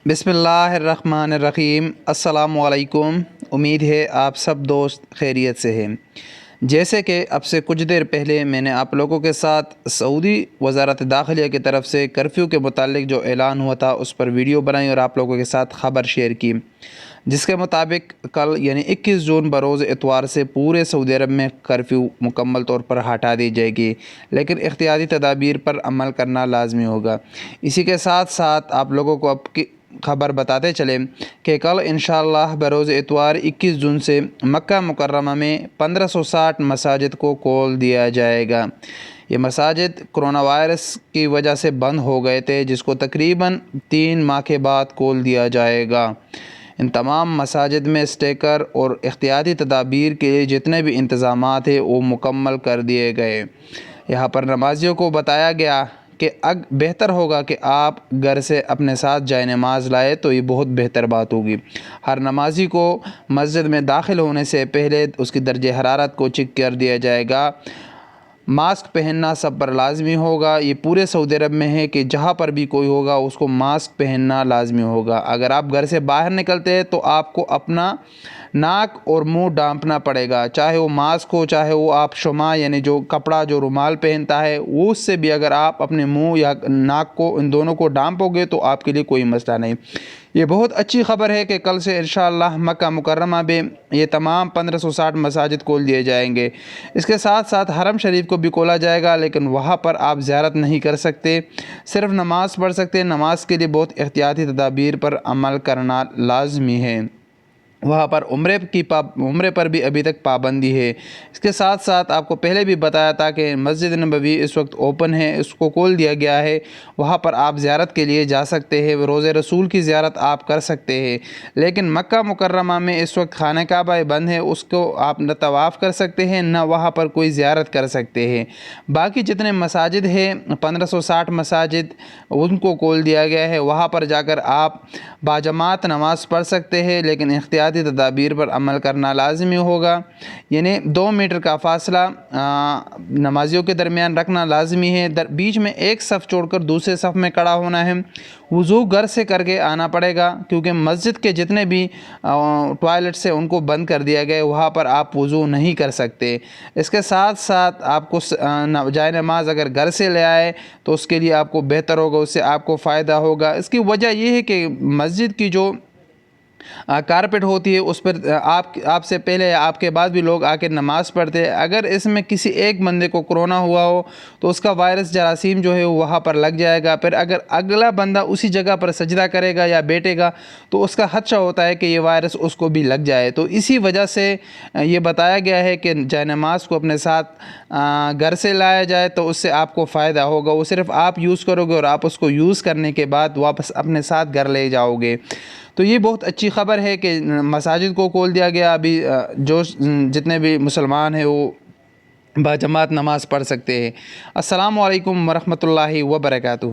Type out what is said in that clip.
بسم اللہ الرحمن الرحیم۔ السلام علیکم۔ امید ہے آپ سب دوست خیریت سے ہیں۔ جیسے کہ اب سے کچھ دیر پہلے میں نے آپ لوگوں کے ساتھ سعودی وزارت داخلہ کی طرف سے کرفیو کے متعلق جو اعلان ہوا تھا اس پر ویڈیو بنائی اور آپ لوگوں کے ساتھ خبر شیئر کی، جس کے مطابق کل یعنی 21 جون بروز اتوار سے پورے سعودی عرب میں کرفیو مکمل طور پر ہٹا دی جائے گی، لیکن احتیاطی تدابیر پر عمل کرنا لازمی ہوگا۔ اسی کے ساتھ ساتھ آپ لوگوں کو اب کی خبر بتاتے چلیں کہ کل انشاءاللہ بروز اتوار 21 جون سے مکہ مکرمہ میں 1560 مساجد کو کھول دیا جائے گا۔ یہ مساجد کرونا وائرس کی وجہ سے بند ہو گئے تھے، جس کو تقریباً 3 ماہ کے بعد کھول دیا جائے گا۔ ان تمام مساجد میں اسٹیکر اور احتیاطی تدابیر کے لیے جتنے بھی انتظامات ہیں وہ مکمل کر دیے گئے۔ یہاں پر نمازیوں کو بتایا گیا کہ بہتر ہوگا کہ آپ گھر سے اپنے ساتھ جائے نماز لائے تو یہ بہت بہتر بات ہوگی۔ ہر نمازی کو مسجد میں داخل ہونے سے پہلے اس کی درجہ حرارت کو چیک کر دیا جائے گا۔ ماسک پہننا سب پر لازمی ہوگا۔ یہ پورے سعودی عرب میں ہے کہ جہاں پر بھی کوئی ہوگا اس کو ماسک پہننا لازمی ہوگا۔ اگر آپ گھر سے باہر نکلتے ہیں تو آپ کو اپنا ناک اور منہ ڈھانپنا پڑے گا، چاہے وہ ماسک ہو چاہے وہ آپ شمع یعنی جو کپڑا جو رومال پہنتا ہے وہ، اس سے بھی اگر آپ اپنے منہ یا ناک کو ان دونوں کو ڈھانپو گے تو آپ کے لیے کوئی مسئلہ نہیں۔ یہ بہت اچھی خبر ہے کہ کل سے انشاءاللہ مکہ مکرمہ میں یہ تمام 1560 مساجد کھول دیے جائیں گے۔ اس کے ساتھ ساتھ حرم شریف کو بھی کھولا جائے گا، لیکن وہاں پر آپ زیارت نہیں کر سکتے، صرف نماز پڑھ سکتے۔ نماز کے لیے بہت احتیاطی تدابیر پر عمل کرنا لازمی ہے۔ وہاں پر عمرے پر بھی ابھی تک پابندی ہے۔ اس کے ساتھ ساتھ آپ کو پہلے بھی بتایا تھا کہ مسجد نبوی اس وقت اوپن ہے، اس کو کھول دیا گیا ہے، وہاں پر آپ زیارت کے لیے جا سکتے ہیں، روضہ رسول کی زیارت آپ کر سکتے ہیں۔ لیکن مکہ مکرمہ میں اس وقت خانہ کعبہ بند ہے، اس کو آپ نہ طواف کر سکتے ہیں نہ وہاں پر کوئی زیارت کر سکتے ہیں۔ باقی جتنے مساجد ہیں 1560 مساجد ان کو کھول دیا گیا ہے، وہاں پر جا کر آپ باجماعت نماز پڑھ سکتے ہیں، لیکن احتیاطی تدابیر پر عمل کرنا لازمی ہوگا۔ یعنی 2 میٹر کا فاصلہ نمازیوں کے درمیان رکھنا لازمی ہے۔ بیچ میں ایک صف چھوڑ کر دوسرے صف میں کھڑا ہونا ہے۔ وضو گھر سے کر کے آنا پڑے گا، کیونکہ مسجد کے جتنے بھی ٹوائلٹس ہیں ان کو بند کر دیا گیا ہے، وہاں پر آپ وضو نہیں کر سکتے۔ اس کے ساتھ ساتھ آپ کو جائے نماز اگر گھر سے لے آئے تو اس کے لیے آپ کو بہتر ہوگا، اس سے آپ کو فائدہ ہوگا۔ اس کی وجہ یہ ہے کہ مسجد کی جو کارپیٹ ہوتی ہے اس پر آپ سے پہلے آپ کے بعد بھی لوگ آ کے نماز پڑھتے ہیں۔ اگر اس میں کسی ایک بندے کو کرونا ہوا ہو تو اس کا وائرس جراثیم جو ہے وہاں پر لگ جائے گا، پھر اگر اگلا بندہ اسی جگہ پر سجدہ کرے گا یا بیٹھے گا تو اس کا خدشہ ہوتا ہے کہ یہ وائرس اس کو بھی لگ جائے۔ تو اسی وجہ سے یہ بتایا گیا ہے کہ جائے نماز کو اپنے ساتھ گھر سے لایا جائے تو اس سے آپ کو فائدہ ہوگا۔ وہ صرف آپ یوز کرو گے اور آپ اس کو یوز کرنے کے بعد واپس اپنے ساتھ گھر لے جاؤ گے۔ تو یہ بہت اچھی خبر ہے کہ مساجد کو کھول دیا گیا۔ ابھی جو جتنے بھی مسلمان ہیں وہ باجماعت نماز پڑھ سکتے ہیں۔ السلام علیکم ورحمۃ اللہ وبرکاتہ۔